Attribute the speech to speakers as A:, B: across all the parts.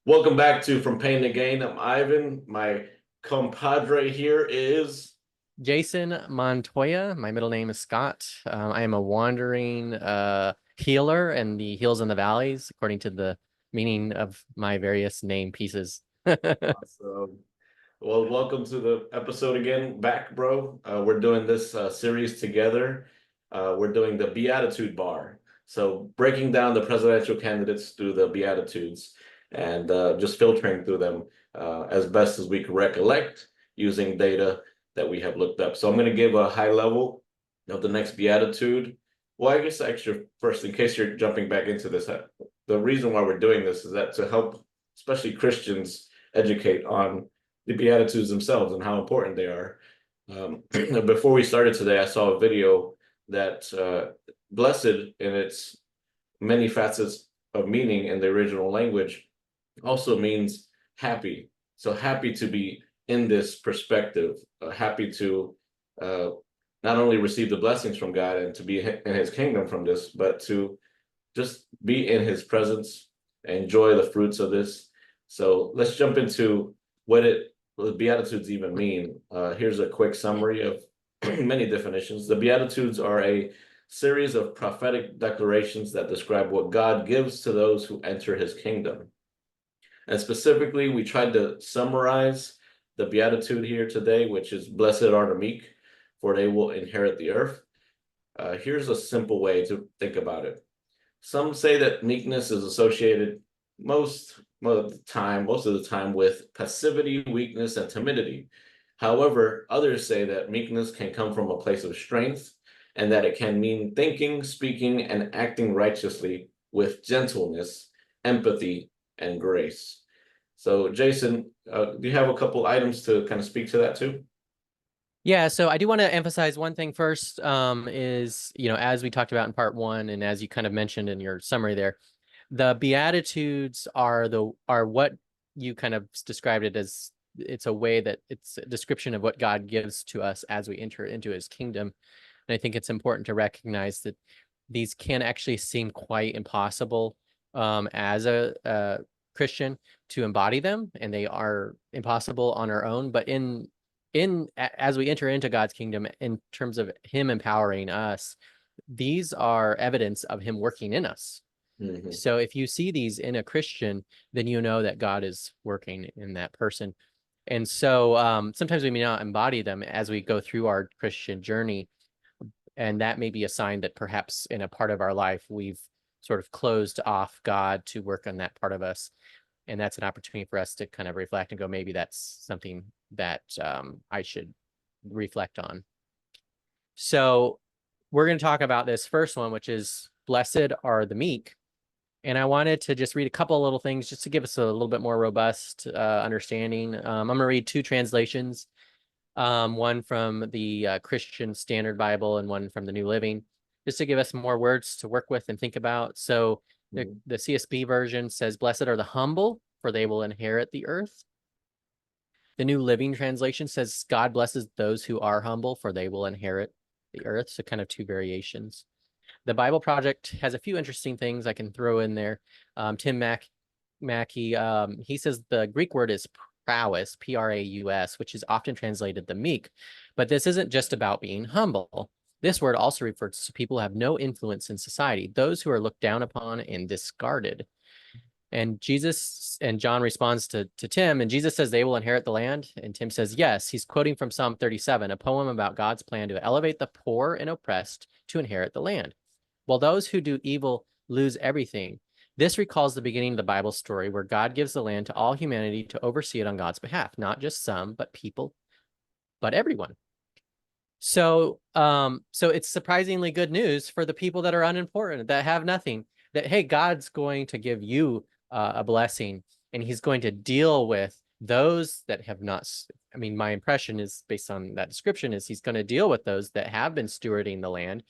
A: Welcome back to From Pain to Gain. I'm Ivan. My compadre here is
B: Jason Montoya. My middle name is Scott. I am a wandering healer in the hills and the valleys, according to the meaning of my various name pieces.
A: awesome. Well, welcome to the episode again. Back, bro. We're doing this series together. We're doing the Beatitude Bar. So breaking down the presidential candidates through the Beatitudes and just filtering through them as best as we can recollect using data that we have looked up. So I'm going to give a high level of the next Beatitude. Well, I guess actually first, in case you're jumping back into this, the reason why we're doing this is that to help, especially Christians, educate on the Beatitudes themselves and how important they are. Before we started today, I saw a video that blessed in its many facets of meaning in the original language also means happy. So happy to be in this perspective, happy to uh, not only receive the blessings from God and to be in his kingdom from this, but to just be in his presence, enjoy the fruits of this. So let's jump into what the Beatitudes even mean. Here's a quick summary of many definitions. The Beatitudes are a series of prophetic declarations that describe what God gives to those who enter his kingdom. And specifically, we tried to summarize the Beatitude here today, which is blessed are the meek, for they will inherit the earth. Here's a simple way to think about it. Some say that meekness is associated most of the time with passivity, weakness, and timidity. However, others say that meekness can come from a place of strength and that it can mean thinking, speaking, and acting righteously with gentleness, empathy, and grace. So, Jason, do you have a couple items to kind of speak to that too?
B: Yeah, so I do want to emphasize one thing first, is, as we talked about in part one, and as you kind of mentioned in your summary there, the Beatitudes are what you kind of described it as. It's a way that it's a description of what God gives to us as we enter into his kingdom. And I think it's important to recognize that these can actually seem quite impossible as a Christian to embody them, and they are impossible on our own. But as we enter into God's kingdom, in terms of him empowering us, these are evidence of him working in us.
A: Mhm.
B: So if you see these in a Christian, then you know that God is working in that person. And so sometimes we may not embody them as we go through our Christian journey, and that may be a sign that perhaps in a part of our life we've sort of closed off God to work on that part of us. And that's an opportunity for us to kind of reflect and go, maybe that's something that I should reflect on. So we're going to talk about this first one, which is blessed are the meek. And I wanted to just read a couple of little things just to give us a little bit more robust understanding. I'm going to read two translations, one from the Christian Standard Bible and one from the New Living, just to give us more words to work with and think about. So the CSB version says, blessed are the humble, for they will inherit the earth. The New Living Translation says, God blesses those who are humble, for they will inherit the earth. So kind of two variations. The Bible Project has a few interesting things I can throw in there. Tim Mackey, he says the Greek word is praus, Praus, which is often translated the meek. But this isn't just about being humble. This word also refers to people who have no influence in society, those who are looked down upon and discarded. And John responds to Tim, and Jesus says they will inherit the land. And Tim says, yes. He's quoting from Psalm 37, a poem about God's plan to elevate the poor and oppressed to inherit the land. While those who do evil lose everything, this recalls the beginning of the Bible story where God gives the land to all humanity to oversee it on God's behalf, not just some, but people, but everyone. So it's surprisingly good news for the people that are unimportant, that have nothing, that, hey, God's going to give you a blessing, and he's going to deal with those that have not. I mean, my impression is based on that description is he's going to deal with those that have been stewarding the land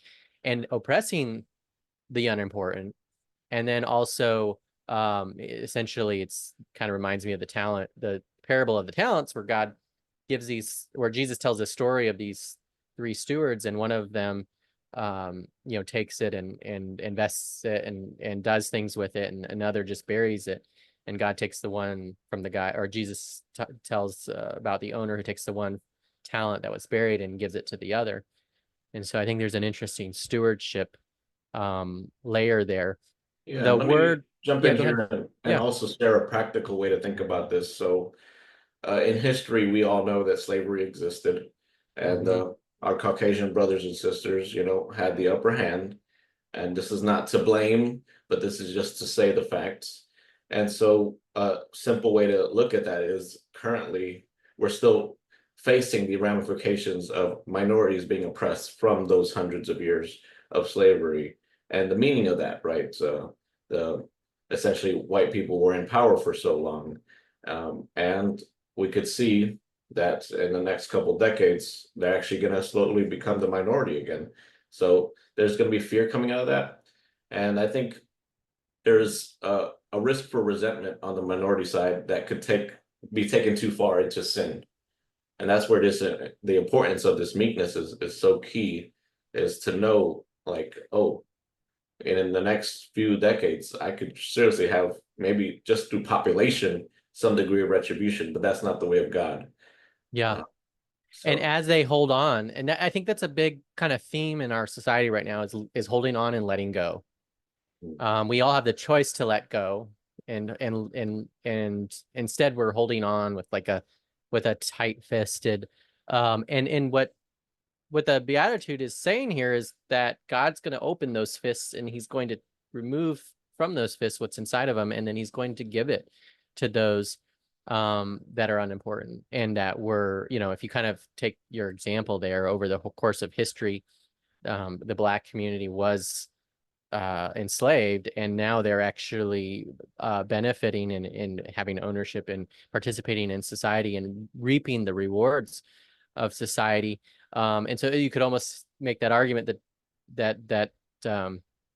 B: and oppressing the unimportant. And then also, essentially, it's kind of reminds me of the parable of the talents, where God gives where Jesus tells a story of these three stewards, and one of them, takes it and invests it and does things with it, and another just buries it. and God takes the one from the guy, or Jesus tells about the owner who takes the one talent that was buried and gives it to the other. And so I think there's an interesting stewardship layer there.
A: Yeah,
B: The
A: and let me
B: word,
A: jump
B: yeah,
A: in
B: go ahead.
A: here and
B: Yeah.
A: also share a practical way to think about this. So, in history, we all know that slavery existed, and
B: Hmm.
A: our Caucasian brothers and sisters, had the upper hand. And this is not to blame, but this is just to say the facts. And so, a simple way to look at that is currently we're still facing the ramifications of minorities being oppressed from those hundreds of years of slavery and the meaning of that, right? So, the essentially white people were in power for so long, and we could see that in the next couple decades they're actually going to slowly become the minority again. So there's going to be fear coming out of that. And I think there's a risk for resentment on the minority side that could be taken too far into sin. And that's where the importance of this meekness is so key, is to know, like, oh, and in the next few decades, I could seriously have, maybe just through population, some degree of retribution, but that's not the way of God.
B: Yeah.
A: Uh,
B: And
A: so
B: as they hold on, and I think that's a big kind of theme in our society right now is holding on and letting go. We all have the choice to let go, and instead we're holding on with a tight-fisted, and what the Beatitude is saying here is that God's going to open those fists and he's going to remove from those fists what's inside of them, and then he's going to give it to those that are unimportant. And that were, if you kind of take your example there, over the whole course of history, the Black community was enslaved, and now they're actually benefiting and having ownership and participating in society and reaping the rewards of society. And so you could almost make that argument that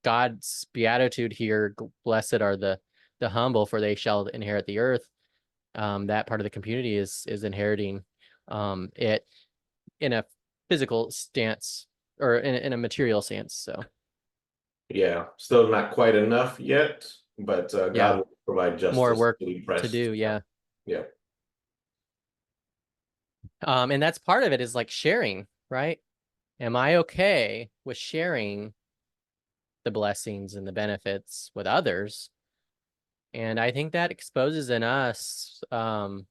B: God's beatitude here, blessed are the humble, for they shall inherit the earth. That part of the community is inheriting it in a physical stance, or in a material sense. So
A: yeah, still not quite enough yet, but
B: yeah,
A: God will provide
B: more
A: justice
B: work
A: to the
B: to
A: oppressed.
B: do. Yeah.
A: Yeah,
B: And that's part of it, is like sharing, right? Am I okay with sharing the blessings and the benefits with others? And I think that exposes in us kind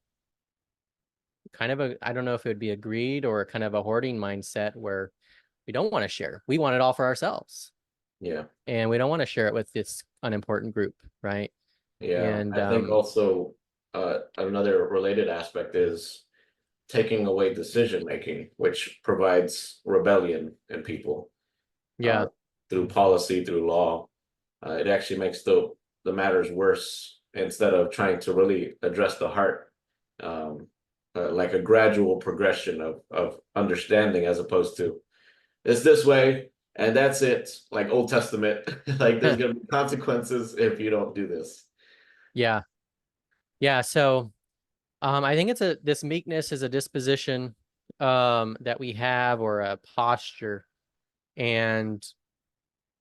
B: of I don't know if it would be a greed or kind of a hoarding mindset, where we don't want to share. We want it all for ourselves.
A: yeah,
B: And we don't want to share it with this unimportant group, right?
A: yeah.
B: And
A: I think also another related aspect is taking away decision making, which provides rebellion in people uh,
B: yeah,
A: through policy, through law. It actually makes the matters worse instead of trying to really address the heart, um, like a gradual progression of understanding, as opposed to it's this way and that's it, like Old Testament. Like there's gonna be consequences if you don't do this.
B: yeah, yeah. So I think this meekness is a disposition that we have, or a posture, and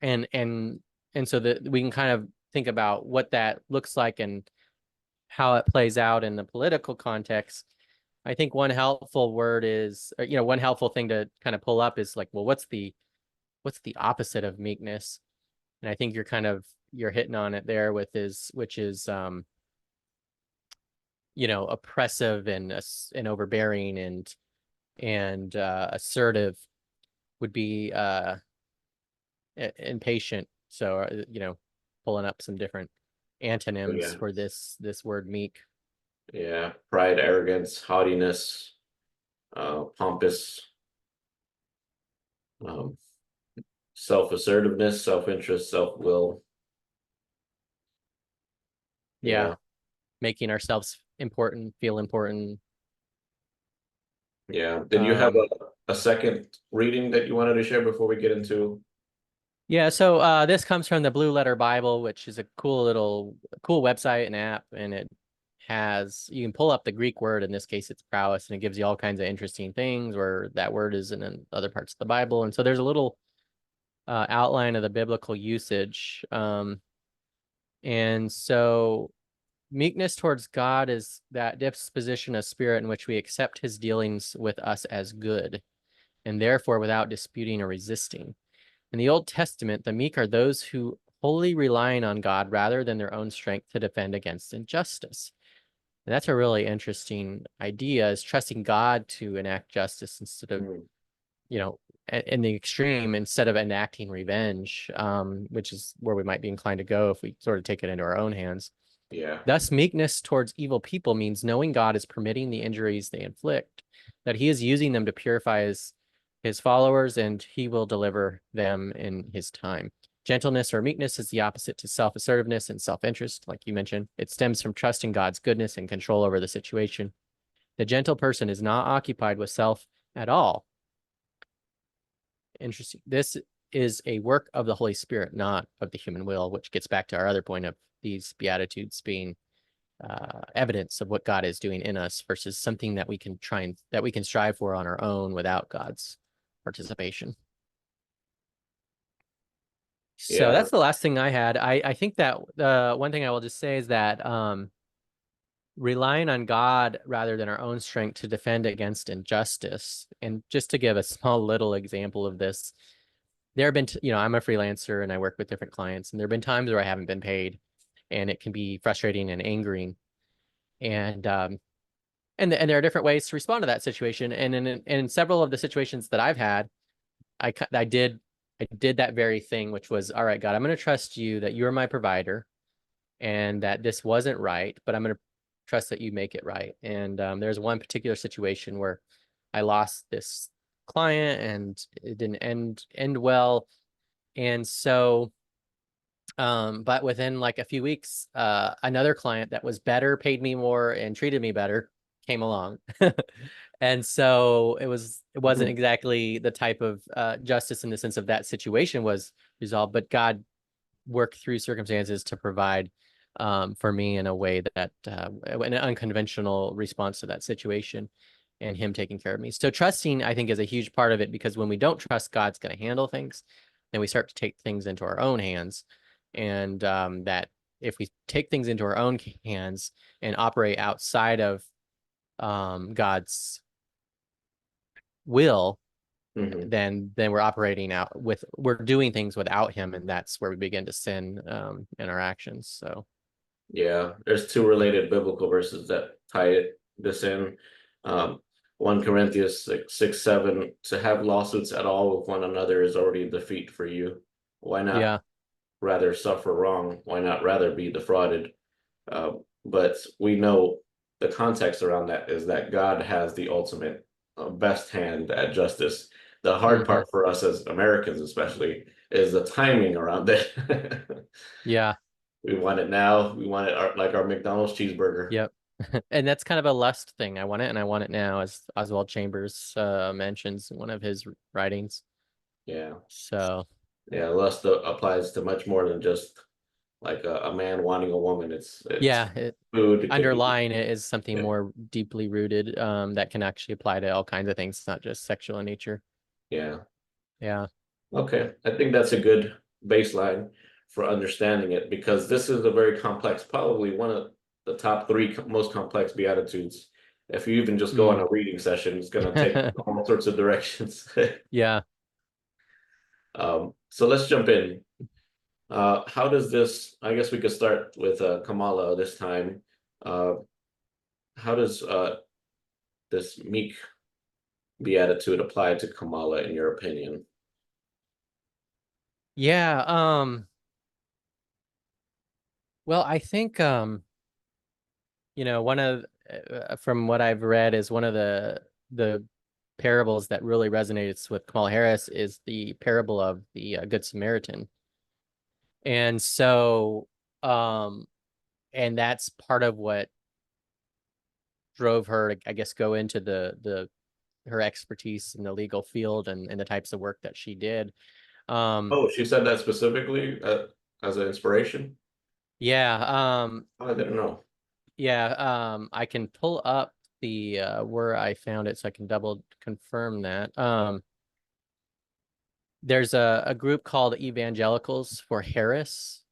B: and and and so that we can kind of think about what that looks like and how it plays out in the political context. I think one helpful word is, or, one helpful thing to kind of pull up is like, well, what's the opposite of meekness? And I think you're hitting on it there with which is oppressive and overbearing and assertive would be impatient. So pulling up some different
A: But
B: antonyms
A: yeah,
B: for this word meek.
A: yeah, pride, arrogance, haughtiness, pompous, um, self-assertiveness, self-interest, self-will.
B: Yeah,
A: Yeah,
B: making ourselves important, feel important.
A: yeah. Did you have
B: Um,
A: a second reading that you wanted to share before we get into?
B: yeah, so this comes from the Blue Letter Bible, which is a cool website and app, and you can pull up the Greek word. In this case, it's prowess, and it gives you all kinds of interesting things where that word is in other parts of the Bible. And so there's a little outline of the biblical usage. And so Meekness towards God is that disposition of spirit in which we accept his dealings with us as good, and therefore without disputing or resisting. In the Old Testament, the meek are those who wholly relying on God rather than their own strength to defend against injustice. And that's a really interesting idea, is trusting God to enact justice instead of,
A: Mm,
B: in the extreme, instead of enacting revenge, which is where we might be inclined to go if we sort of take it into our own hands.
A: yeah.
B: Thus, meekness towards evil people means knowing God is permitting the injuries they inflict, that he is using them to purify his followers, and he will deliver them in his time. Gentleness or meekness is the opposite to self-assertiveness and self-interest, like you mentioned. It stems from trusting God's goodness and control over the situation. The gentle person is not occupied with self at all. Interesting. This is a work of the Holy Spirit, not of the human will, which gets back to our other point of these Beatitudes being evidence of what God is doing in us versus something that we can strive for on our own without God's participation. So
A: Yeah.
B: that's the last thing I had. I think that one thing I will just say is that relying on God rather than our own strength to defend against injustice. And just to give a small little example of this, there have been, I'm a freelancer and I work with different clients, and there have been times where I haven't been paid, and it can be frustrating and angering. And and there are different ways to respond to that situation. And in several of the situations that I've had, I did that very thing, which was, all right, God, I'm going to trust you that you're my provider, and that this wasn't right, but I'm going to trust that you make it right. And there's one particular situation where I lost this client, and it didn't end well. And so, but within like a few weeks, another client that was better, paid me more, and treated me better came along. And so it wasn't
A: Mhm.
B: exactly the type of justice in the sense of that situation was resolved, but God worked through circumstances to provide for me in a way that an unconventional response to that situation, and him taking care of me. So trusting, I think, is a huge part of it, because when we don't trust God's going to handle things, then we start to take things into our own hands. And that if we take things into our own hands and operate outside of God's will,
A: Mhm.
B: then we're doing things without him, and that's where we begin to sin in our actions. So
A: Yeah, there's two related biblical verses that this in. Um, 1 Corinthians 6, 7, to have lawsuits at all with one another is already a defeat for you. Why not
B: yeah.
A: rather suffer wrong? Why not rather be defrauded? Uh, but we know the context around that is that God has the ultimate best hand at justice. The hard
B: Hmm.
A: part for us as Americans, especially, is the timing around it.
B: Yeah.
A: We want it now. We want it like our McDonald's cheeseburger.
B: Yep. And that's kind of a lust thing. I want it and I want it now, as Oswald Chambers mentions in one of his writings.
A: Yeah.
B: So
A: Yeah. Lust applies to much more than just like a man wanting a woman. It's
B: yeah, it
A: food. It could be,
B: underlying it is something
A: yeah.
B: more deeply rooted that can actually apply to all kinds of things. It's not just sexual in nature.
A: Yeah.
B: Yeah.
A: Okay. I think that's a good baseline for understanding it, because this is a very complex, probably one of the top three most complex Beatitudes. If you even just go on
B: Mm.
A: a reading session, it's going to take all sorts of directions.
B: Yeah.
A: So let's jump in. How does this, I guess we could start with Kamala this time. Uh, how does this Meek beatitude apply to Kamala in your opinion?
B: Yeah. Well, I think one of from what I've read is one of the parables that really resonates with Kamala Harris is the parable of the Good Samaritan. And so um and that's part of what drove her to, I guess, go into the her expertise in the legal field, and the types of work that she did. Um
A: Oh, she said that specifically as an inspiration?
B: yeah,
A: Oh, I didn't know.
B: I can pull up the where I found it so I can double confirm that. There's a group called Evangelicals for Harris,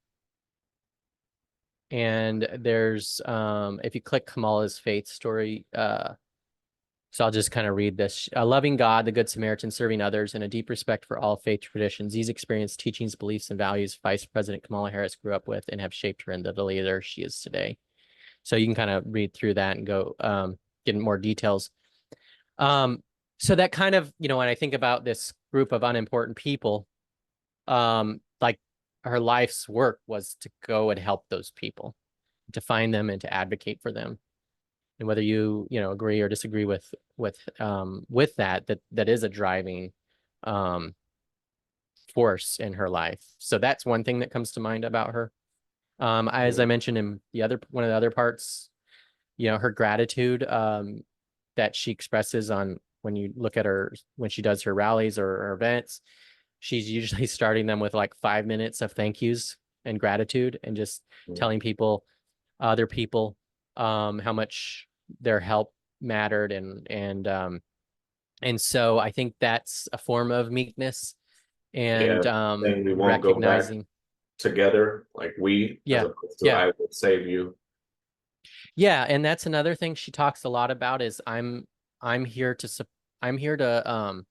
B: And there's if you click Kamala's faith story, so I'll just kind of read this. Loving God, the Good Samaritan, serving others, and a deep respect for all faith traditions. These experienced teachings, beliefs, and values Vice President Kamala Harris grew up with and have shaped her into the leader she is today. So you can kind of read through that and go get more details. So that kind of, when I think about this group of unimportant people, like her life's work was to go and help those people, to find them and to advocate for them. And whether you agree or disagree with that is a driving force in her life. So that's one thing that comes to mind about her. As I mentioned in one of the other parts, her gratitude that she expresses on when you look at her when she does her rallies or her events, she's usually starting them with like 5 minutes of thank yous and gratitude and just telling other people how much their help mattered and so I think that's a form of meekness and
A: Then we won't go back
B: recognizing.
A: together, like we, as
B: Yeah,
A: opposed to
B: yeah,
A: I will save you.
B: yeah, and that's another thing she talks a lot about is I'm here I'm here to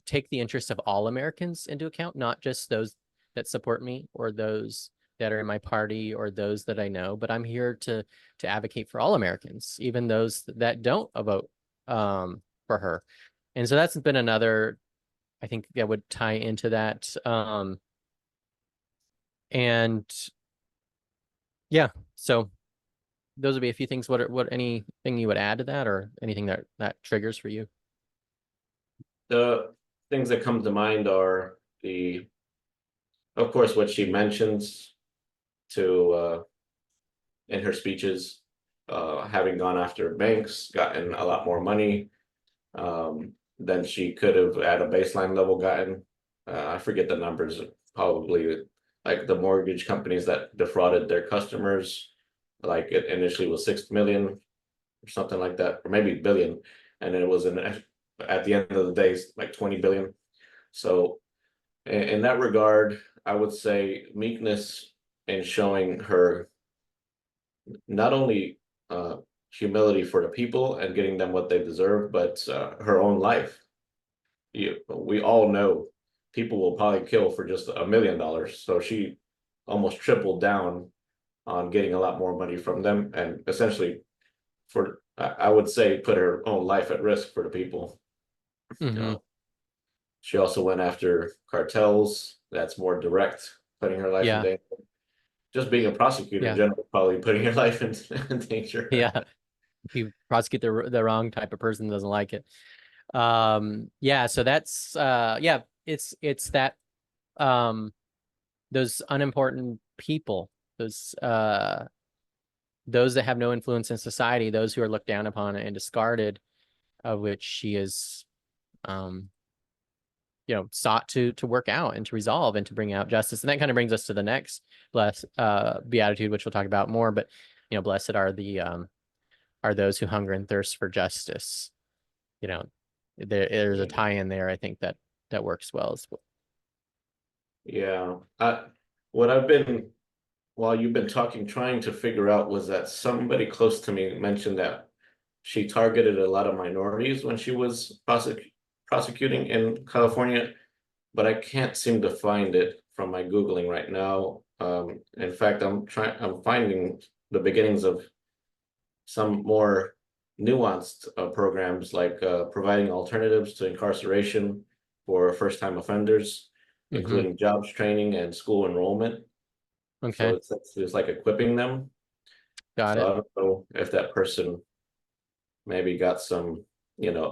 B: take the interests of all Americans into account, not just those that support me or those that are in my party or those that I know, but I'm here to advocate for all Americans, even those that don't vote for her. And so that's been another, I think, that would tie into that. And yeah, so those would be a few things. What anything you would add to that, or anything that triggers for you?
A: The things that come to mind are of course, what she mentions to in her speeches, having gone after banks, gotten a lot more money than she could have at a baseline level gotten. I forget the numbers, probably like the mortgage companies that defrauded their customers, like it initially was 6 million or something like that, or maybe billion, and it was at the end of the day like 20 billion. So in that regard, I would say meekness in showing her not only humility for the people and getting them what they deserve, but her own life. We all know people will probably kill for just $1 million. So she almost tripled down on getting a lot more money from them and essentially I would say put her own life at risk for the people.
B: Mm-hmm.
A: She also went after cartels. That's more direct, putting her life in
B: Yeah,
A: danger. Just being a prosecutor in
B: yeah,
A: general, probably putting your life in danger.
B: yeah. If you prosecute the wrong type of person, doesn't like it. Yeah, so that's yeah, it's that um those unimportant people, those that have no influence in society, those who are looked down upon and discarded, of which she is um sought to work out and to resolve and to bring out justice. And that kind of brings us to the next beatitude, which we'll talk about more. But blessed are those who hunger and thirst for justice. There's a tie in there, I think, that works well as well.
A: Yeah. What I've been, while you've been talking, trying to figure out was that somebody close to me mentioned that she targeted a lot of minorities when she was prosecuting in California, but I can't seem to find it from my Googling right now. In fact, I'm finding the beginnings of some more nuanced programs like providing alternatives to incarceration for first-time offenders,
B: Mm-hmm.
A: including jobs training and school enrollment. So
B: Okay,
A: it's like equipping them.
B: got
A: So
B: it.
A: I don't know if that person maybe got some,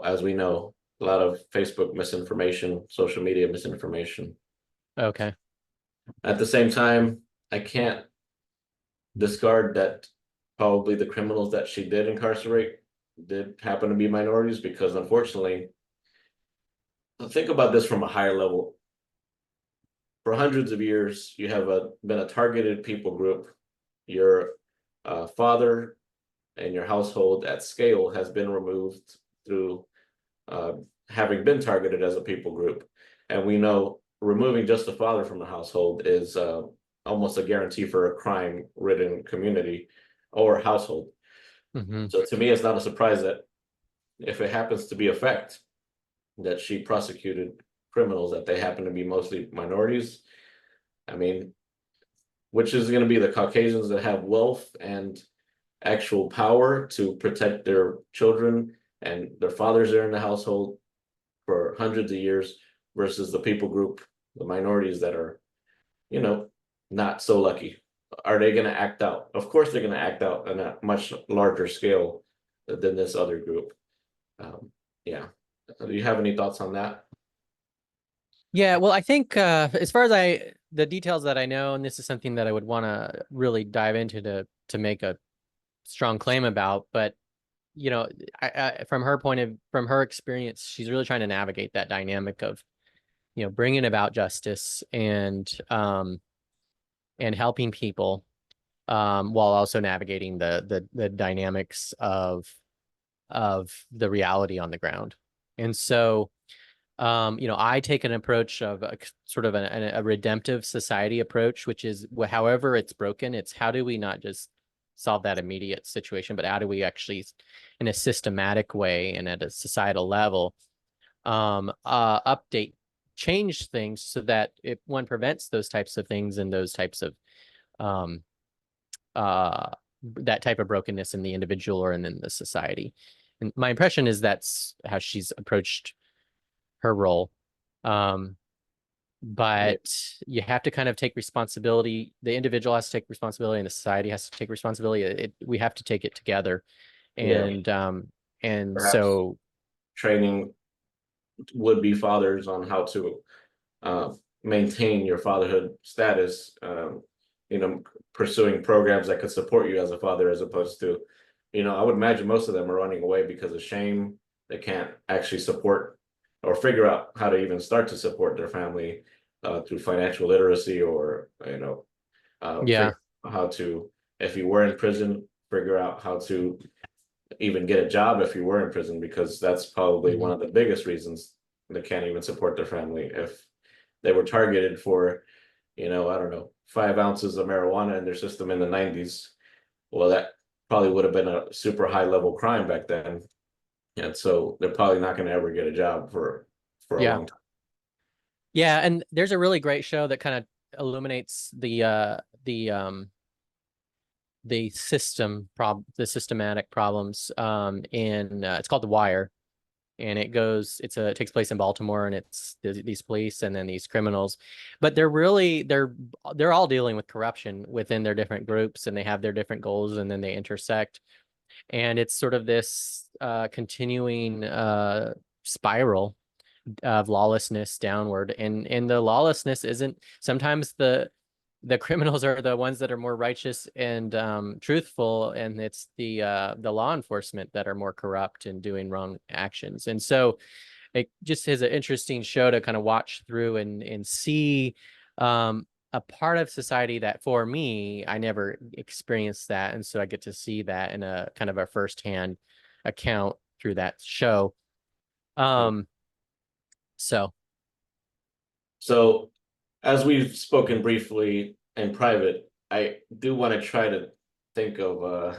A: as we know, a lot of Facebook misinformation, social media misinformation.
B: Okay.
A: At the same time, I can't discard that probably the criminals that she did incarcerate did happen to be minorities because unfortunately, think about this from a higher level. For hundreds of years, you have been a targeted people group. Your father and your household at scale has been removed through uh, having been targeted as a people group. And we know removing just the father from the household is almost a guarantee for a crime-ridden community or household.
B: Hmm.
A: So to me, it's not a surprise that if it happens to be a fact that she prosecuted criminals, that they happen to be mostly minorities. I mean, which is going to be the Caucasians that have wealth and actual power to protect their children and their fathers are in the household for hundreds of years versus the people group, the minorities that are, you know, not so lucky. Are they going to act out? Of course, they're going to act out on a much larger scale than this other group. Um, yeah. Do you have any thoughts on that?
B: Yeah, well, I think as far as the details that I know, and this is something that I would want to really dive into to make a strong claim about, but from her from her experience, she's really trying to navigate that dynamic of, bringing about justice and helping people, while also navigating the dynamics of the reality on the ground. And so, I take an approach of sort of a redemptive society approach, which is however it's broken, it's how do we not just solve that immediate situation, but how do we actually, in a systematic way and at a societal level, update, change things so that if one prevents those types of things and those types of um, uh, that type of brokenness in the individual or in the society. And my impression is that's how she's approached her role. Um,
A: Yeah.
B: but you have to kind of take responsibility. The individual has to take responsibility, and the society has to take responsibility. We have to take it together,
A: Yeah.
B: and
A: Perhaps
B: so
A: training would-be fathers on how to uh, maintain your fatherhood status, you know, pursuing programs that could support you as a father as opposed to, I would imagine most of them are running away because of shame. They can't actually support or figure out how to even start to support their family through financial literacy or,
B: yeah.
A: figure out how to, if you were in prison, figure out how to even get a job if you were in prison, because that's probably one
B: Mhm.
A: of the biggest reasons they can't even support their family. If they were targeted for, I don't know, 5 ounces of marijuana in their system in the 90s, well, that probably would have been a super high level crime back then. And so they're probably not going to ever get a job for a
B: Yeah.
A: long time.
B: Yeah, and there's a really great show that kind of illuminates the systematic problems in it's called The Wire, and it takes place in Baltimore, and it's these police and then these criminals, but they're all dealing with corruption within their different groups, and they have their different goals, and then they intersect, and it's sort of this continuing spiral of lawlessness downward, and the lawlessness isn't sometimes the criminals are the ones that are more righteous and truthful, and it's the law enforcement that are more corrupt and doing wrong actions. And so it just is an interesting show to kind of watch through and see a part of society that for me I never experienced that, and so I get to see that in a kind of a firsthand account through that show. Um, so
A: So, as we've spoken briefly in private, I do want to try to think of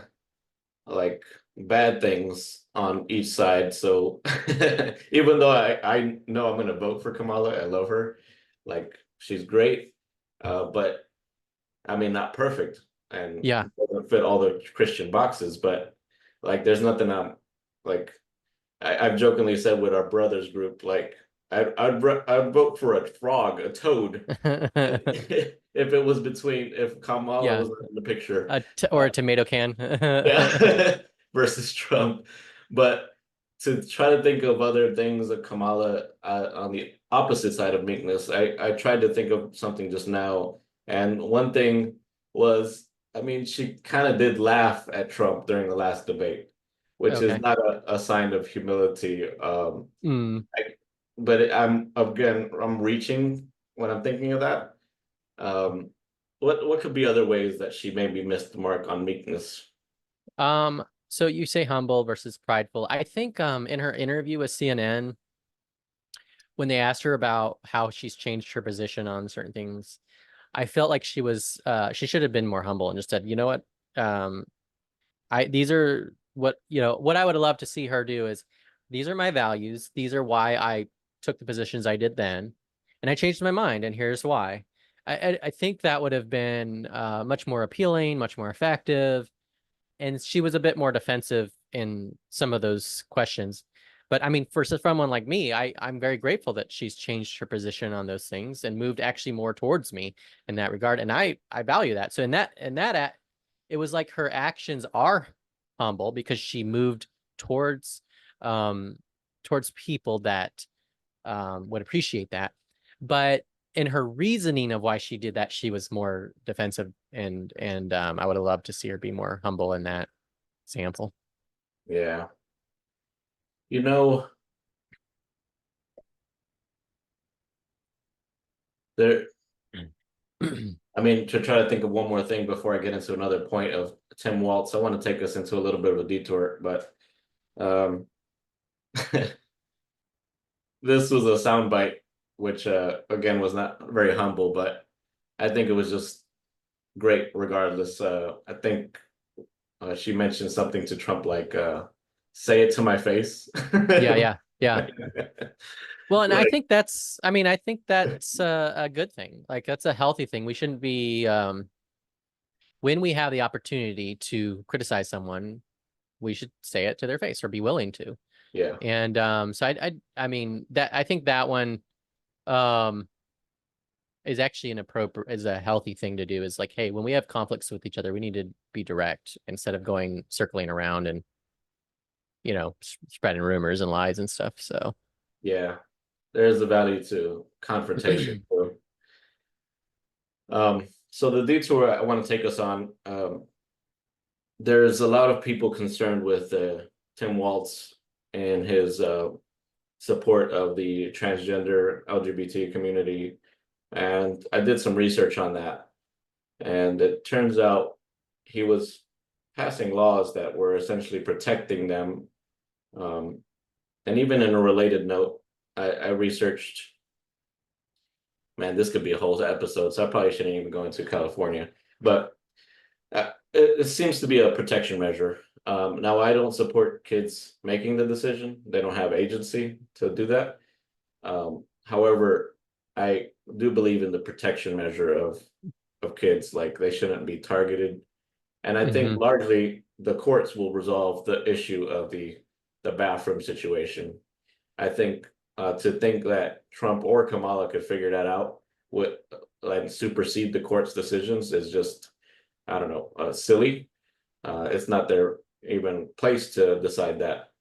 A: like bad things on each side. So even though I know I'm gonna vote for Kamala, I love her. Like she's great. But I mean not perfect and
B: yeah.
A: doesn't fit all the Christian boxes, but like there's nothing I'm like I've jokingly said with our brothers group, like I'd vote for a frog, a toad, if it was between if Kamala
B: Yeah,
A: was in the picture.
B: or a tomato can.
A: Yeah, versus Trump. But to try to think of other things that Kamala on the opposite side of meekness, I tried to think of something just now, and one thing was, I mean, she kind of did laugh at Trump during the last debate, which is
B: Okay.
A: not a sign of humility.
B: Mm.
A: I, but I'm reaching when I'm thinking of that. Um, what could be other ways that she maybe missed the mark on meekness?
B: So you say humble versus prideful. I think in her interview with CNN, when they asked her about how she's changed her position on certain things, I felt like she should have been more humble and just said, you know what, um, these are what I would love to see her do is these are my values. These are why I took the positions I did then, and I changed my mind, and here's why. I think that would have been much more appealing, much more effective, and she was a bit more defensive in some of those questions. But I mean, for someone like me, I'm very grateful that she's changed her position on those things and moved actually more towards me in that regard, and I value that. So it was like her actions are humble because she moved towards um towards people that would appreciate that. But in her reasoning of why she did that, she was more defensive, and I would have loved to see her be more humble in that example.
A: Yeah. You know, there, I mean, to try to think of one more thing before I get into another point of Tim Waltz, I want to take us into a little bit of a detour, but um, this was a soundbite, which again was not very humble, but I think it was just great regardless. I think she mentioned something to Trump like, say it to my face.
B: Yeah, yeah, yeah. Well, and I
A: Like,
B: think I think that's a good thing. Like that's a healthy thing. We shouldn't be when we have the opportunity to criticize someone, we should say it to their face or be willing to.
A: yeah,
B: And so I mean that I think that one um is actually is a healthy thing to do is like, hey, when we have conflicts with each other, we need to be direct instead of going circling around and spreading rumors and lies and stuff. So
A: yeah. There's a value to confrontation too. So the detour I want to take us on, there's a lot of people concerned with Tim Waltz and his support of the transgender LGBT community. And I did some research on that. And it turns out he was passing laws that were essentially protecting them. Um, and even in a related note, I researched, man, this could be a whole episode, so I probably shouldn't even go into California. But it seems to be a protection measure. Now, I don't support kids making the decision. They don't have agency to do that. However, I do believe in the protection measure of kids. Like they shouldn't be targeted. And I think
B: mhm,
A: largely the courts will resolve the issue of the bathroom situation. I think to think that Trump or Kamala could figure that out would like supersede the court's decisions is just, I don't know, silly. It's not their even place to decide that.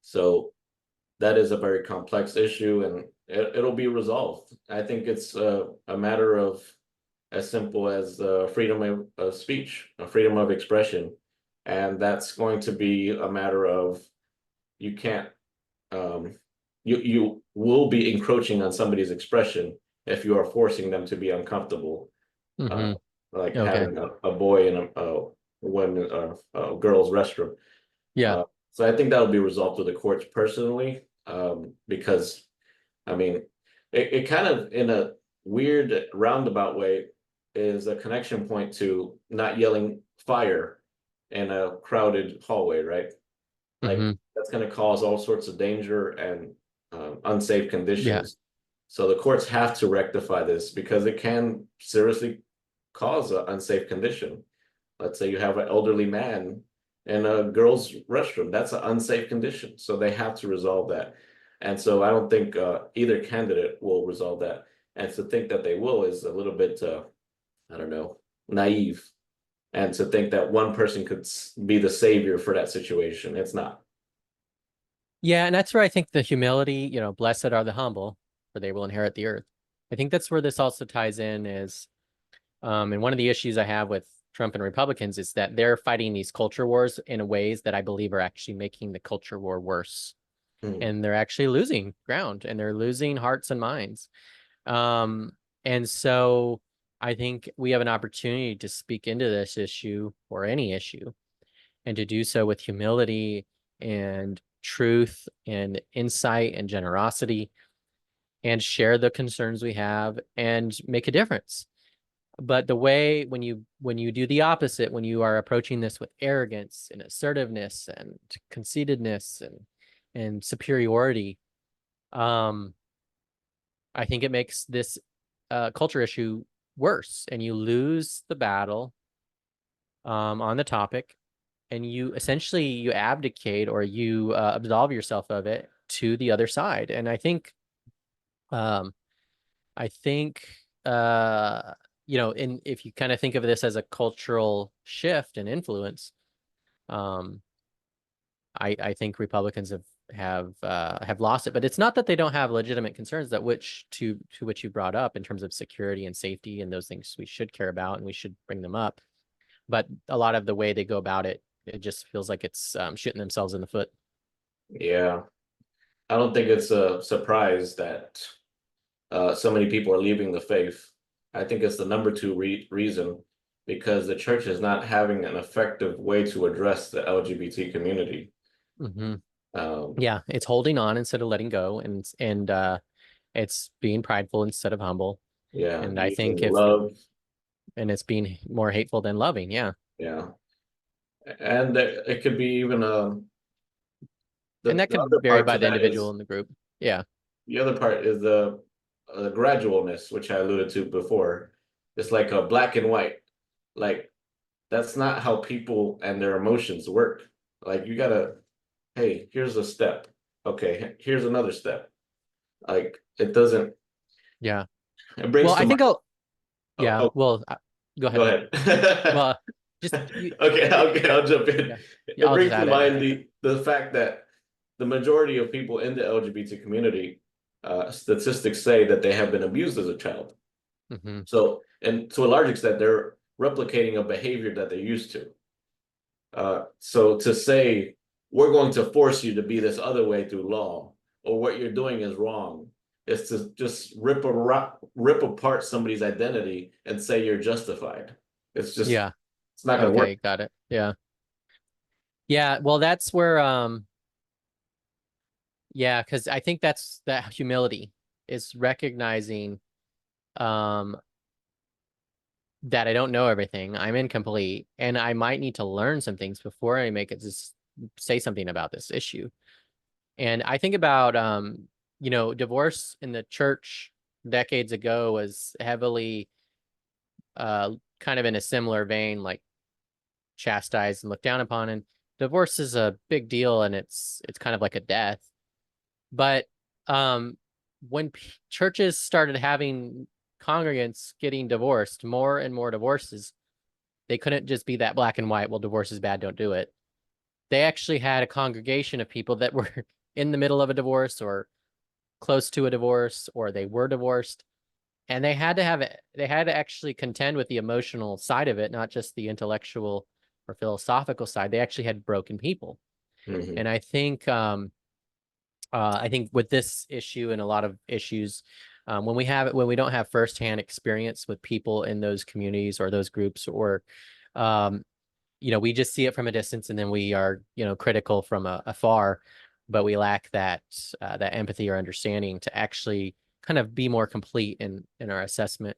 A: So that is a very complex issue, and it'll be resolved. I think it's a matter of as simple as freedom of speech, freedom of expression, and that's going to be a matter of you can't um, you will be encroaching on somebody's expression if you are forcing them to be uncomfortable, uh,
B: mhm.
A: like
B: Okay.
A: having a boy in a women a girl's restroom.
B: Yeah.
A: Uh, so I think that'll be resolved with the courts personally, because I mean, it kind of in a weird roundabout way is a connection point to not yelling fire in a crowded hallway, right? Like
B: Mhm.
A: that's going to cause all sorts of danger and unsafe
B: Yeah.
A: conditions. So the courts have to rectify this because it can seriously cause an unsafe condition. Let's say you have an elderly man in a girl's restroom. That's an unsafe condition. So they have to resolve that. And so I don't think either candidate will resolve that. And to think that they will is a little bit, I don't know, naive. And to think that one person could be the savior for that situation, it's not.
B: Yeah, and that's where I think the humility, blessed are the humble, for they will inherit the earth. I think that's where this also ties in is and one of the issues I have with Trump and Republicans is that they're fighting these culture wars in ways that I believe are actually making the culture war worse.
A: Hmm.
B: And they're actually losing ground and they're losing hearts and minds. Um, and so I think we have an opportunity to speak into this issue or any issue and to do so with humility and truth and insight and generosity. and share the concerns we have and make a difference. But the way when you do the opposite, when you are approaching this with arrogance and assertiveness and conceitedness and superiority, um, I think it makes this culture issue worse, and you lose the battle on the topic, and you essentially you abdicate or you absolve yourself of it to the other side. And um, I think you know, in if you kind of think of this as a cultural shift and influence, um, I think Republicans have lost it. But it's not that they don't have legitimate concerns that which to which you brought up in terms of security and safety and those things we should care about and we should bring them up. But a lot of the way they go about it, it just feels like it's shooting themselves in the foot.
A: Yeah, I don't think it's a surprise that so many people are leaving the faith. I think it's the number two reason because the church is not having an effective way to address the LGBT community.
B: Hmm.
A: Um,
B: Yeah, it's holding on instead of letting go, and it's being prideful instead of humble.
A: yeah,
B: And I
A: using
B: think if
A: love,
B: and it's being more hateful than loving. Yeah.
A: yeah, and it could be even
B: And that
A: the
B: could
A: other
B: vary
A: part
B: by
A: to
B: the
A: that
B: individual
A: is
B: in the group. Yeah.
A: the other part is the gradualness, which I alluded to before. It's like a black and white. Like that's not how people and their emotions work. Like you gotta, hey, here's a step. Okay, here's another step. Like it doesn't.
B: Yeah.
A: It
B: Well,
A: brings to
B: I
A: mind.
B: think I'll,
A: Oh,
B: yeah.
A: oh,
B: Well, go
A: go
B: ahead.
A: ahead.
B: Well, just you,
A: Okay,
B: it,
A: okay, I'll jump in.
B: yeah. Yeah,
A: It
B: I'll just
A: brings to
B: add it
A: mind
B: after.
A: the fact that the majority of people in the LGBT community, statistics say that they have been abused as a child.
B: Hmm.
A: So, and to a large extent, they're replicating a behavior that they're used to. So to say we're going to force you to be this other way through law, or what you're doing is wrong, is to just rip apart somebody's identity and say you're justified. It's just
B: Yeah.
A: it's not going to work.
B: Okay. Got it. Yeah. Yeah. Well, that's where, yeah, because I think that's that humility is recognizing, um, that I don't know everything. I'm incomplete, and I might need to learn some things before I make it just say something about this issue. And I think about you know, divorce in the church decades ago was heavily uh kind of in a similar vein, like chastised and looked down upon. And divorce is a big deal, and it's kind of like a death. But um when churches started having congregants getting divorced, more and more divorces, they couldn't just be that black and white, well, divorce is bad, don't do it. They actually had a congregation of people that were in the middle of a divorce or close to a divorce, or they were divorced, and they had to have it. They had to actually contend with the emotional side of it, not just the intellectual or philosophical side. They actually had broken people.
A: Mhm.
B: And I think with this issue and a lot of issues, when we don't have firsthand experience with people in those communities or those groups, or um, you know, we just see it from a distance, and then we are, you know, critical from afar, but we lack that empathy or understanding to actually kind of be more complete in our assessment.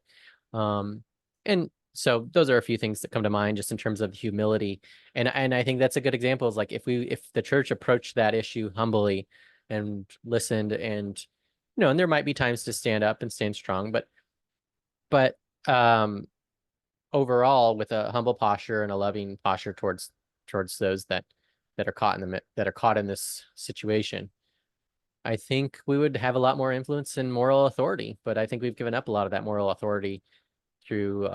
B: Um, and so those are a few things that come to mind just in terms of humility. And I think that's a good example is like if the church approached that issue humbly and listened, and you know, and there might be times to stand up and stand strong, but um overall with a humble posture and a loving posture towards those that are caught in that are caught in this situation, I think we would have a lot more influence and moral authority. But I think we've given up a lot of that moral authority through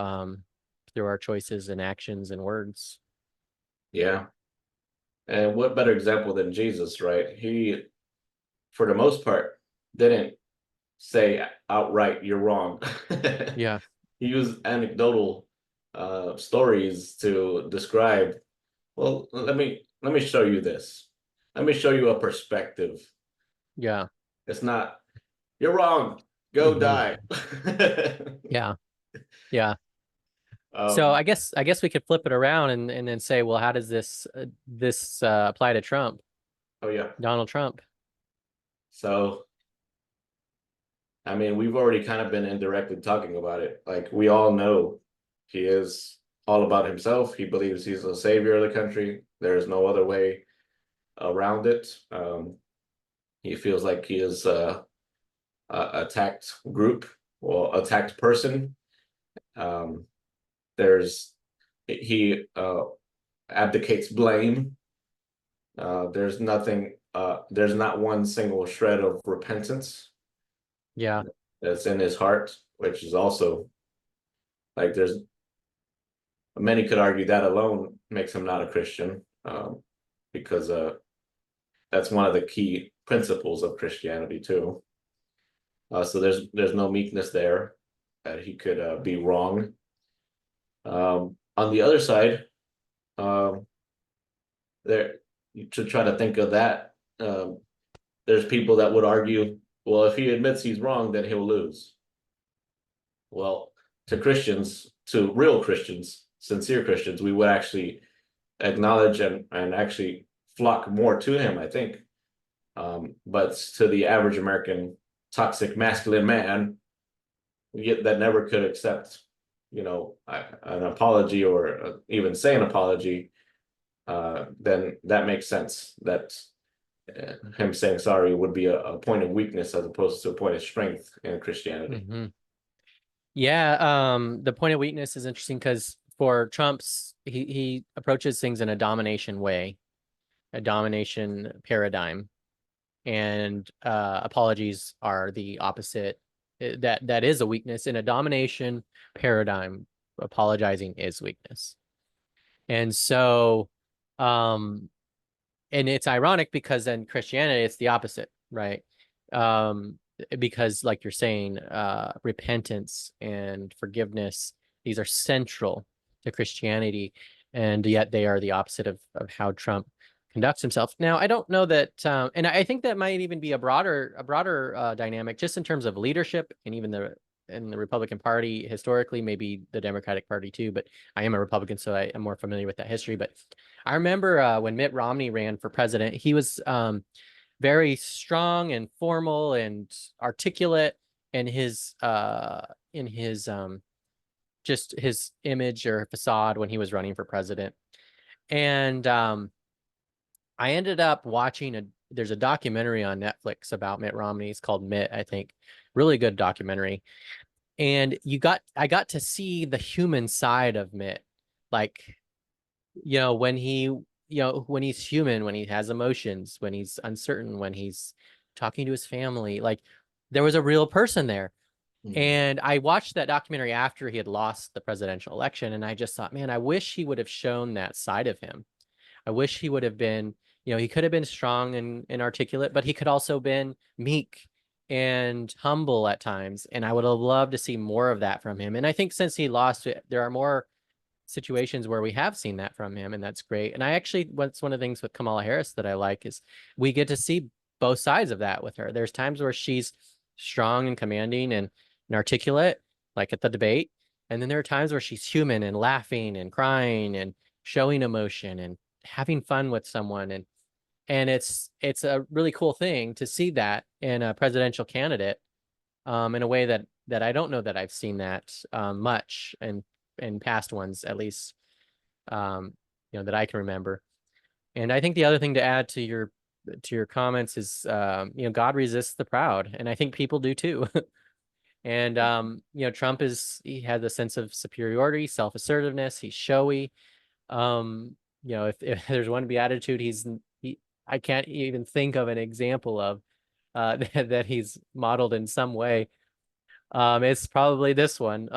B: through our choices and actions and words.
A: Yeah. And what better example than Jesus, right? He, for the most part, didn't say outright, you're wrong.
B: Yeah.
A: He used anecdotal stories to describe, well, let me show you this. Let me show you a perspective.
B: Yeah.
A: It's not, you're wrong, go
B: Hmm.
A: die.
B: Yeah. Yeah. So
A: um,
B: I guess we could flip it around and then say, well, how does this apply to Trump,
A: oh yeah.
B: Donald Trump?
A: So I mean, we've already kind of been indirectly talking about it. Like we all know he is all about himself. He believes he's the savior of the country. There is no other way around it. He feels like he is a attacked group or attacked person. Um, there's he abdicates blame. There's nothing. There's not one single shred of repentance
B: Yeah.
A: that's in his heart, which is also like there's many could argue that alone makes him not a Christian, because that's one of the key principles of Christianity too. So there's no meekness there that he could be wrong. On the other side, um, there to try to think of that, there's people that would argue, well, if he admits he's wrong, then he'll lose. Well, to Christians, to real Christians, sincere Christians, we would actually acknowledge and actually flock more to him, I think. But to the average American toxic masculine man, that never could accept, an apology or even say an apology, then that makes sense. That him saying sorry would be a point of weakness as opposed to a point of strength in Christianity.
B: Hmm. Yeah. The point of weakness is interesting because for Trump's, he approaches things in a domination way, a domination paradigm, and apologies are the opposite. That is a weakness in a domination paradigm. Apologizing is weakness. And so, um, and it's ironic because in Christianity it's the opposite, right? Um, because like you're saying, repentance and forgiveness, these are central to Christianity, and yet they are the opposite of how Trump conducts himself. Now, I don't know that, and I think that might even be a broader dynamic, just in terms of leadership and even in the Republican Party historically, maybe the Democratic Party too. But I am a Republican, so I am more familiar with that history. But I remember when Mitt Romney ran for president, he was very strong and formal and articulate in his just his image or facade when he was running for president. And I ended up watching there's a documentary on Netflix about Mitt Romney. It's called Mitt, I think. Really good documentary. And I got to see the human side of Mitt. Like, when when he's human, when he has emotions, when he's uncertain, when he's talking to his family, like there was a real person there.
A: Mhm.
B: And I watched that documentary after he had lost the presidential election, and I just thought, man, I wish he would have shown that side of him. I wish he would have been, he could have been strong and articulate, but he could also been meek and humble at times. And I would have loved to see more of that from him. And I think since he lost, there are more situations where we have seen that from him, and that's great. And I actually, what's one of the things with Kamala Harris that I like is we get to see both sides of that with her. There's times where she's strong and commanding and articulate, like at the debate. And then there are times where she's human and laughing and crying and showing emotion and having fun with someone. And it's a really cool thing to see that in a presidential candidate, in a way that I don't know that I've seen that much in past ones, at least, um, that I can remember. And I think the other thing to add to your comments is, God resists the proud, and I think people do too. And Trump he has a sense of superiority, self-assertiveness. He's showy. If there's one beatitude, I can't even think of an example of that he's modeled in some way. It's probably this one.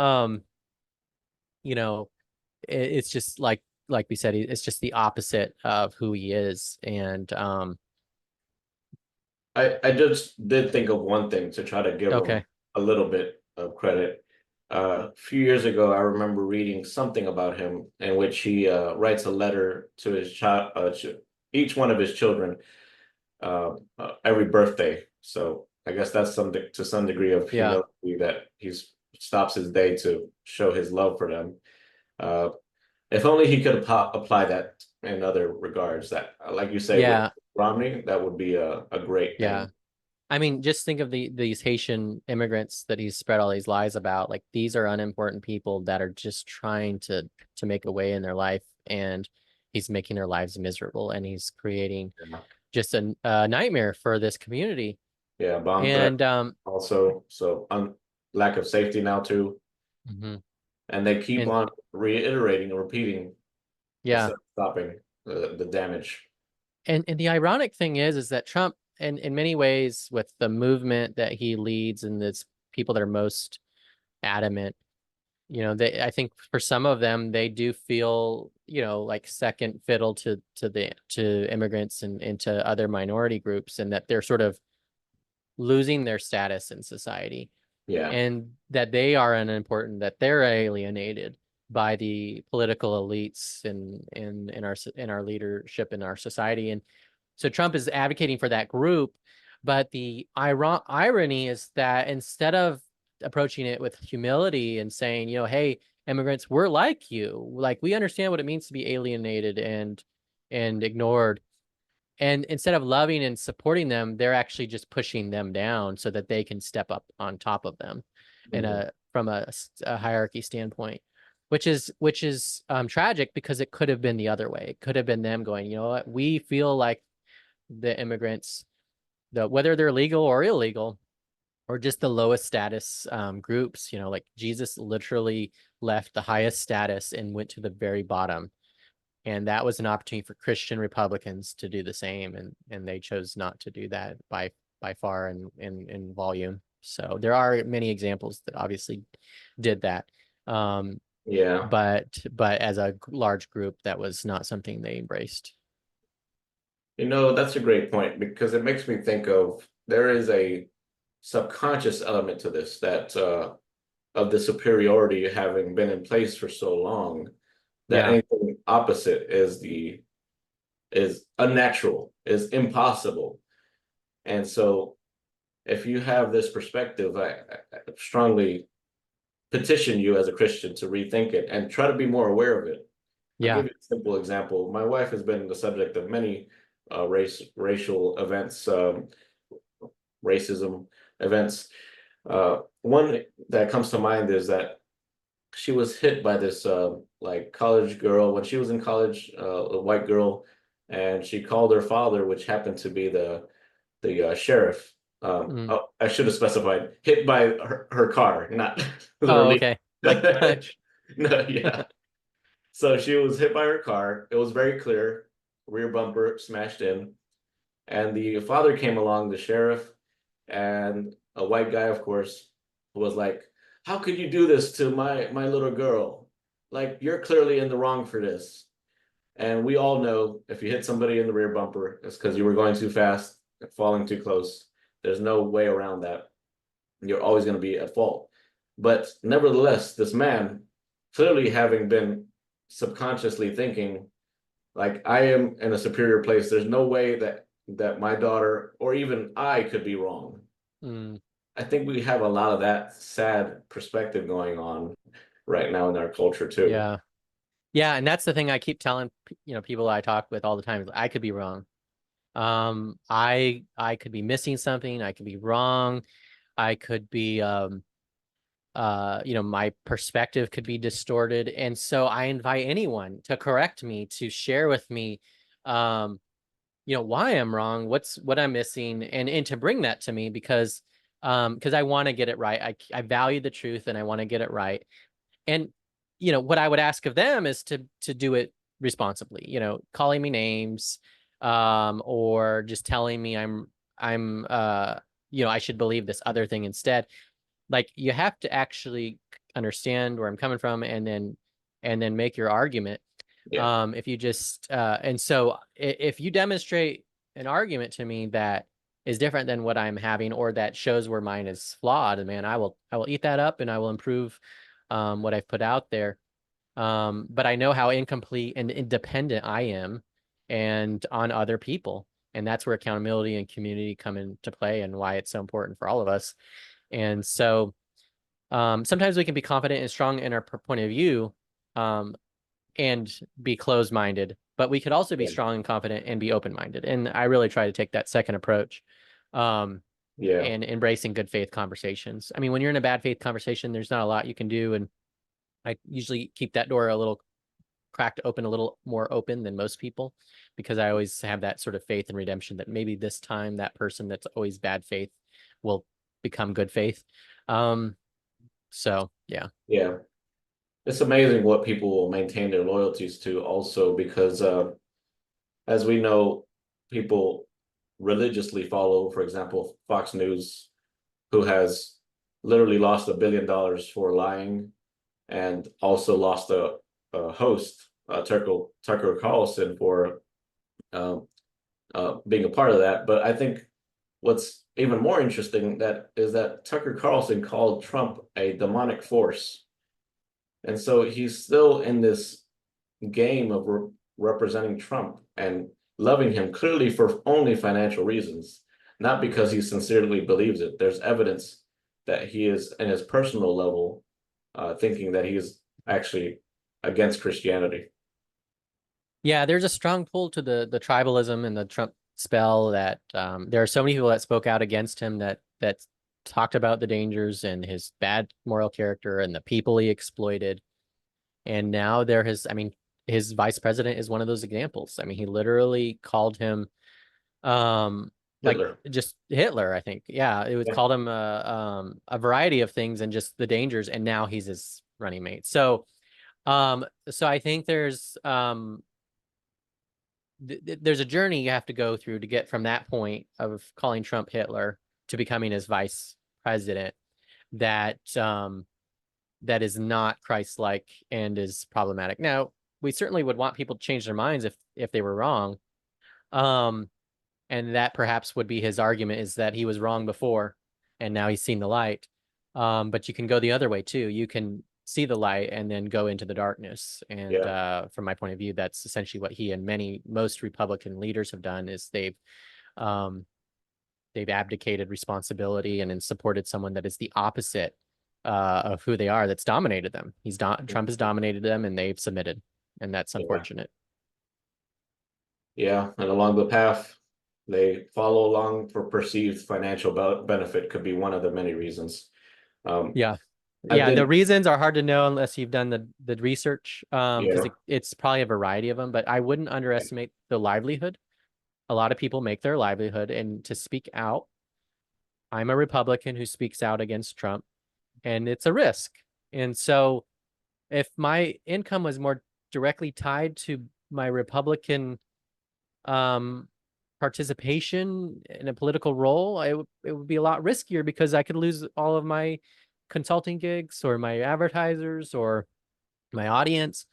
B: You know, it's just like we said, it's just the opposite of who he is. And
A: I just did think of one thing to try to give him
B: okay,
A: a little bit of credit. A few years ago, I remember reading something about him in which he writes a letter to his child, each one of his children, every birthday. So I guess that's something to some degree of
B: yeah,
A: humility that he's stops his day to show his love for them. Uh, if only he could apply that in other regards. That, like you say, with
B: yeah,
A: Romney, that would be a great
B: yeah.
A: thing.
B: I mean, just think of these Haitian immigrants that he's spread all these lies about. Like these are unimportant people that are just trying to make a way in their life, and he's making their lives miserable, and he's creating
A: Yeah,
B: just a nightmare for this community.
A: yeah, bomb threat
B: And
A: also. So lack of safety now too,
B: mhm.
A: and they keep
B: And
A: on reiterating and repeating
B: yeah,
A: instead of stopping the damage.
B: and the ironic thing is that Trump, in many ways, with the movement that he leads and this people that are most adamant, they, I think for some of them, they do feel, like second fiddle to immigrants and to other minority groups, and that they're sort of losing their status in society,
A: Yeah,
B: and that they are unimportant, that they're alienated by the political elites in our leadership in our society. And so Trump is advocating for that group, but the irony is that instead of approaching it with humility and saying, hey, immigrants, we're like you, like we understand what it means to be alienated and ignored. And instead of loving and supporting them, they're actually just pushing them down so that they can step up on top of them in
A: mhm.
B: a hierarchy standpoint, which is tragic because it could have been the other way. It could have been them going, you know what, we feel like the immigrants, whether they're legal or illegal, or just the lowest status groups, like Jesus literally left the highest status and went to the very bottom. And that was an opportunity for Christian Republicans to do the same, and they chose not to do that by far in volume. So there are many examples that obviously did that. Um,
A: Yeah.
B: but as a large group, that was not something they embraced.
A: That's a great point because it makes me think of there is a subconscious element to this that of the superiority having been in place for so long that
B: Yeah,
A: anything opposite is unnatural, is impossible. And so if you have this perspective, I strongly petition you as a Christian to rethink it and try to be more aware of it. I'll
B: yeah.
A: give you a simple example. My wife has been the subject of many racial events, racism events. One that comes to mind is that she was hit by this like college girl when she was in college, a white girl, and she called her father, which happened to be the sheriff.
B: Mm.
A: Oh, I should have specified hit by her car, not
B: Oh,
A: literally.
B: okay. Like,
A: No, yeah. So she was hit by her car. It was very clear, rear bumper smashed in. And the father came along, the sheriff, and a white guy, of course, was like, "How could you do this to my little girl? Like, you're clearly in the wrong for this." And we all know if you hit somebody in the rear bumper, it's because you were going too fast, falling too close. There's no way around that. You're always going to be at fault. But nevertheless, this man, clearly having been subconsciously thinking, like, I am in a superior place. There's no way that my daughter or even I could be wrong.
B: mm,
A: I think we have a lot of that sad perspective going on right now in our culture too.
B: yeah. Yeah, and that's the thing I keep telling people I talk with all the time is I could be wrong. I could be missing something. I could be wrong. I could be my perspective could be distorted. And so I invite anyone to correct me, to share with me um why I'm wrong, what I'm missing, and to bring that to me because I want to get it right. I value the truth and I want to get it right. And what I would ask of them is to do it responsibly, calling me names, or just telling me I'm I should believe this other thing instead. Like you have to actually understand where I'm coming from and then make your argument.
A: Yeah,
B: If you just and so if you demonstrate an argument to me that is different than what I'm having or that shows where mine is flawed, and man, I will eat that up and I will improve what I've put out there. But I know how incomplete and independent I am and on other people. And that's where accountability and community come into play and why it's so important for all of us. And so sometimes we can be confident and strong in our point of view, um, and be closed-minded, but we could also be
A: yeah,
B: strong and confident and be open-minded. And I really try to take that second approach. Um,
A: Yeah.
B: and embracing good faith conversations. I mean, when you're in a bad faith conversation, there's not a lot you can do. And I usually keep that door a little cracked open, a little more open than most people, because I always have that sort of faith and redemption that maybe this time that person that's always bad faith will become good faith. Um, so yeah.
A: Yeah. It's amazing what people will maintain their loyalties to also because as we know, people religiously follow, for example, Fox News, who has literally lost $1 billion for lying and also lost a host, Tucker Carlson, for um, being a part of that. But I think what's even more interesting that is that Tucker Carlson called Trump a demonic force. And so he's still in this game of representing Trump and loving him clearly for only financial reasons, not because he sincerely believes it. There's evidence that he is, in his personal level, thinking that he's actually against Christianity.
B: Yeah, there's a strong pull to the tribalism and the Trump spell that there are so many people that spoke out against him that talked about the dangers and his bad moral character and the people he exploited. And now I mean, his vice president is one of those examples. I mean, he literally called him um like
A: Hitler.
B: just Hitler, I think. Yeah, it was
A: Yeah.
B: called him a variety of things and just the dangers, and now he's his running mate. So I think there's a journey you have to go through to get from that point of calling Trump Hitler to becoming his vice president that that is not Christ-like and is problematic. Now, we certainly would want people to change their minds if they were wrong. Um, and that perhaps would be his argument, is that he was wrong before and now he's seen the light. But you can go the other way too. You can see the light and then go into the darkness. And
A: Yeah.
B: from my point of view, that's essentially what he and most Republican leaders have done, is um, they've abdicated responsibility and then supported someone that is the opposite of who they are, that's dominated them. Trump has dominated them and they've submitted, and that's
A: Yeah.
B: unfortunate.
A: Yeah. And along the path, they follow along for perceived financial benefit could be one of the many reasons. Um,
B: Yeah.
A: I
B: Yeah, the
A: did,
B: reasons are hard to know unless you've done the research, because
A: yeah,
B: it's probably a variety of them, but I wouldn't underestimate the livelihood. A lot of people make their livelihood, and to speak out. I'm a Republican who speaks out against Trump, and it's a risk. And so if my income was more directly tied to my Republican um participation in a political role, it would be a lot riskier, because I could lose all of my consulting gigs or my advertisers or my audience.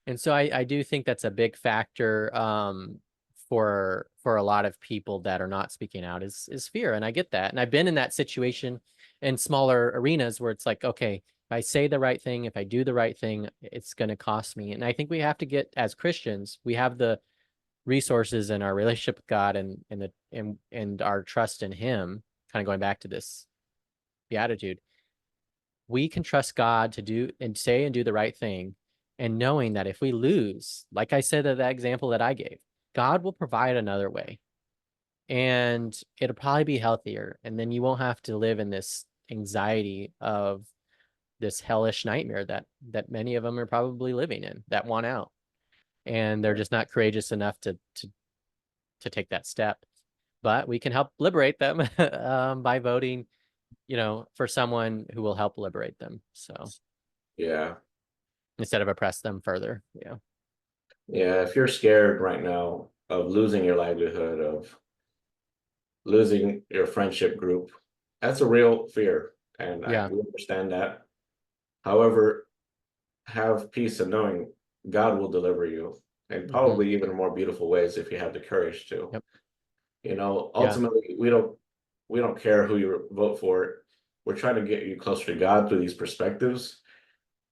B: And so I do think that's a big factor for a lot of people that are not speaking out, is fear. And I get that. And I've been in that situation in smaller arenas where it's like, okay, if I say the right thing, if I do the right thing, it's going to cost me. And I think we have to get, as Christians, we have the resources in our relationship with God and our trust in Him, kind of going back to this beatitude. We can trust God to do and say and do the right thing, and knowing that if we lose, like I said, that example that I gave, God will provide another way, and it'll probably be healthier. And then you won't have to live in this anxiety of this hellish nightmare that many of them are probably living in, that want out, and they're just not courageous enough to take that step. But we can help liberate them by voting, for someone who will help liberate them. So
A: yeah,
B: instead of oppress them further. Yeah.
A: yeah. If you're scared right now of losing your livelihood, of losing your friendship group, that's a real fear, and
B: Yeah.
A: we understand that. However, have peace in knowing God will deliver you, and
B: Hmm.
A: probably even in more beautiful ways if you have the courage to.
B: Yep. Yeah.
A: Ultimately, we don't care who you vote for. We're trying to get you closer to God through these perspectives.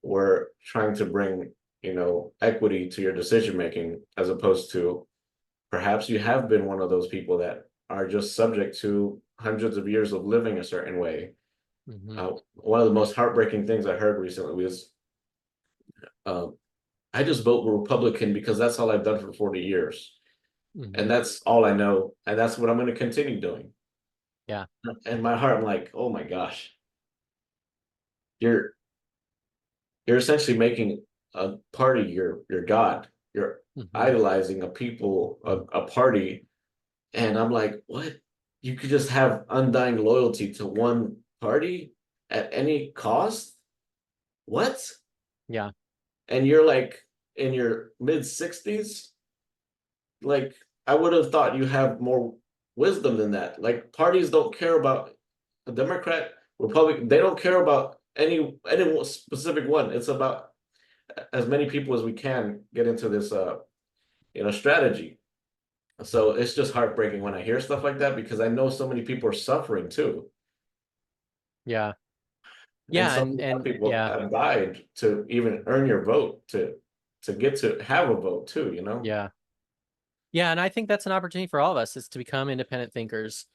A: We're trying to bring, equity to your decision making, as opposed to perhaps you have been one of those people that are just subject to hundreds of years of living a certain way.
B: Hmm.
A: One of the most heartbreaking things I heard recently was, uh, I just vote Republican because that's all I've done for 40 years.
B: Hmm.
A: And that's all I know. And that's what I'm going to continue doing.
B: Yeah.
A: And my heart, I'm like, oh my gosh, you're you're essentially making a party your God. You're
B: Hmm.
A: idolizing a people, a party. And I'm like, what? You could just have undying loyalty to one party at any cost? What?
B: Yeah.
A: And you're like in your mid 60s? Like, I would have thought you have more wisdom than that. Like, parties don't care about a Democrat, Republican, they don't care about any specific one. It's about as many people as we can get into this strategy. So it's just heartbreaking when I hear stuff like that because I know so many people are suffering too.
B: Yeah.
A: And
B: Yeah.
A: so
B: And,
A: many people
B: yeah.
A: have died to even earn your vote, to get to have a vote too, you know?
B: Yeah. Yeah. And I think that's an opportunity for all of us is to become independent thinkers,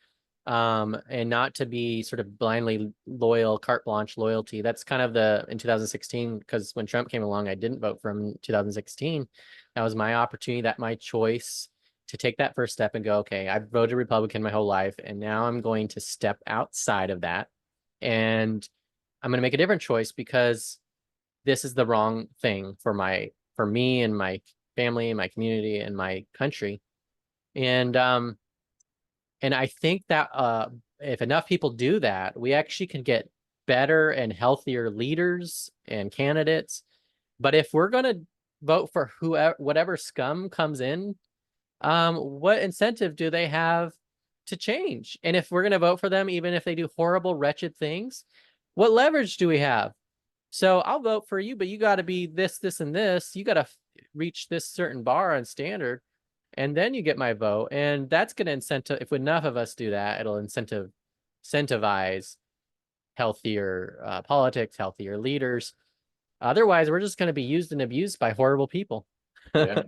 B: and not to be sort of blindly loyal, carte blanche loyalty. That's kind of the in 2016, because when Trump came along, I didn't vote for him in 2016. That was my opportunity, that my choice to take that first step and go, okay, I've voted Republican my whole life, and now I'm going to step outside of that, and I'm going to make a different choice because this is the wrong thing for me and my family and my community and my country. And and I think that if enough people do that, we actually can get better and healthier leaders and candidates. But if we're going to vote for whoever, whatever scum comes in, what incentive do they have to change? And if we're going to vote for them, even if they do horrible, wretched things, what leverage do we have? So I'll vote for you, but you got to be this, this, and this. You got to reach this certain bar and standard, and then you get my vote. And that's going to incentive. If enough of us do that, it'll incentivize healthier politics, healthier leaders. Otherwise, we're just going to be used and abused by horrible people.
A: Yeah,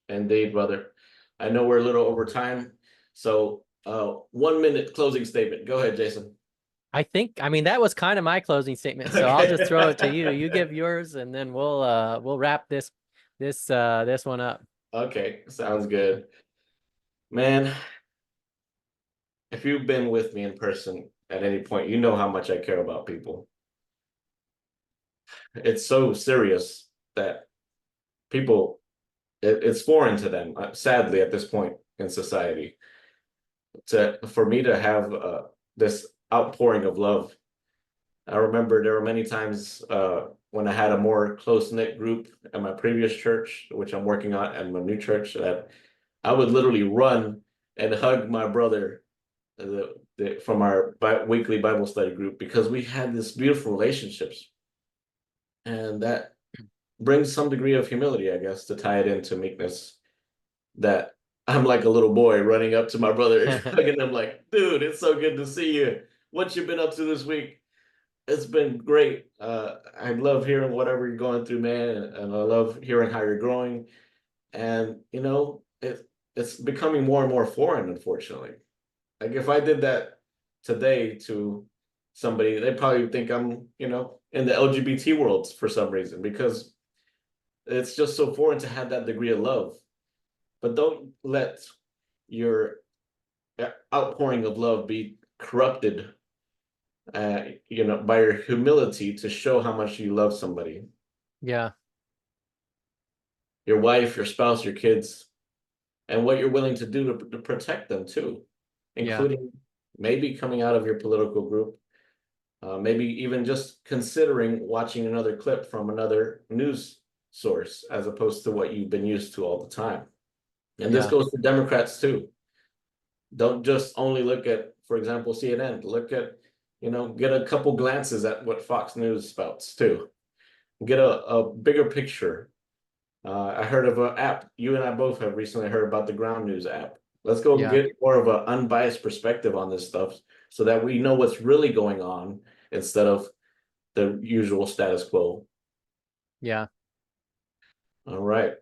A: indeed, brother. I know we're a little over time. So 1 minute closing statement. Go ahead, Jason.
B: I mean, that was kind of my closing statement. So I'll just throw it to
A: Okay.
B: you. You give yours, and then we'll wrap this one up.
A: Okay, sounds good. Man, if you've been with me in person at any point, you know how much I care about people. It's so serious that people, it's foreign to them, sadly, at this point in society. For me to have this outpouring of love. I remember there were many times when I had a more close-knit group at my previous church, which I'm working on at my new church, that I would literally run and hug my brother from our weekly Bible study group because we had this beautiful relationships. And that brings some degree of humility, I guess, to tie it into meekness. That I'm like a little boy running up to my brother and hugging him like, dude, it's so good to see you. What you been up to this week? It's been great. I love hearing whatever you're going through, man, and I love hearing how you're growing. And it's becoming more and more foreign, unfortunately. Like if I did that today to somebody, they probably think I'm, in the LGBT world for some reason because it's just so foreign to have that degree of love. But don't let your outpouring of love be corrupted, by your humility to show how much you love somebody,
B: Yeah,
A: your wife, your spouse, your kids, and what you're willing to do to protect them too,
B: yeah,
A: including maybe coming out of your political group, maybe even just considering watching another clip from another news source as opposed to what you've been used to all the time. And this
B: yeah,
A: goes for Democrats too. Don't just only look at, for example, CNN. Look at, get a couple glances at what Fox News spouts too. Get a bigger picture. I heard of an app. You and I both have recently heard about the Ground News app. Let's go
B: yeah,
A: get more of an unbiased perspective on this stuff so that we know what's really going on instead of the usual status quo.
B: yeah.
A: All right.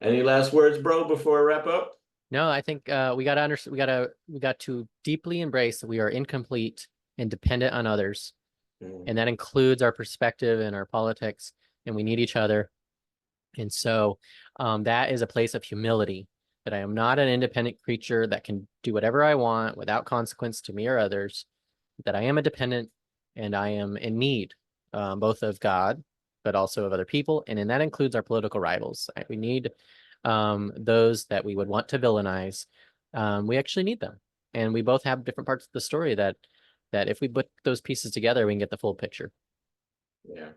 A: Any last words, bro, before I wrap up?
B: No, I think we got to understand. We got to deeply embrace that we are incomplete and dependent on others, and
A: Mhm.
B: that includes our perspective and our politics, and we need each other. And so that is a place of humility. that I am not an independent creature that can do whatever I want without consequence to me or others, that I am a dependent and I am in need, both of God, but also of other people. And that includes our political rivals. We need those that we would want to villainize. We actually need them. And we both have different parts of the story that if we put those pieces together, we can get the full picture.
A: Yeah.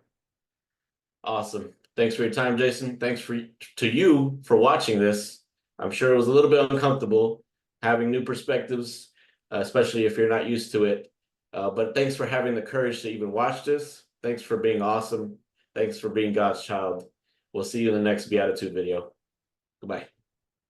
A: Awesome. Thanks for your time, Jason. Thanks to you for watching this. I'm sure it was a little bit uncomfortable having new perspectives, especially if you're not used to it. But thanks for having the courage to even watch this. Thanks for being awesome. Thanks for being God's child. We'll see you in the next Beatitude video. Goodbye.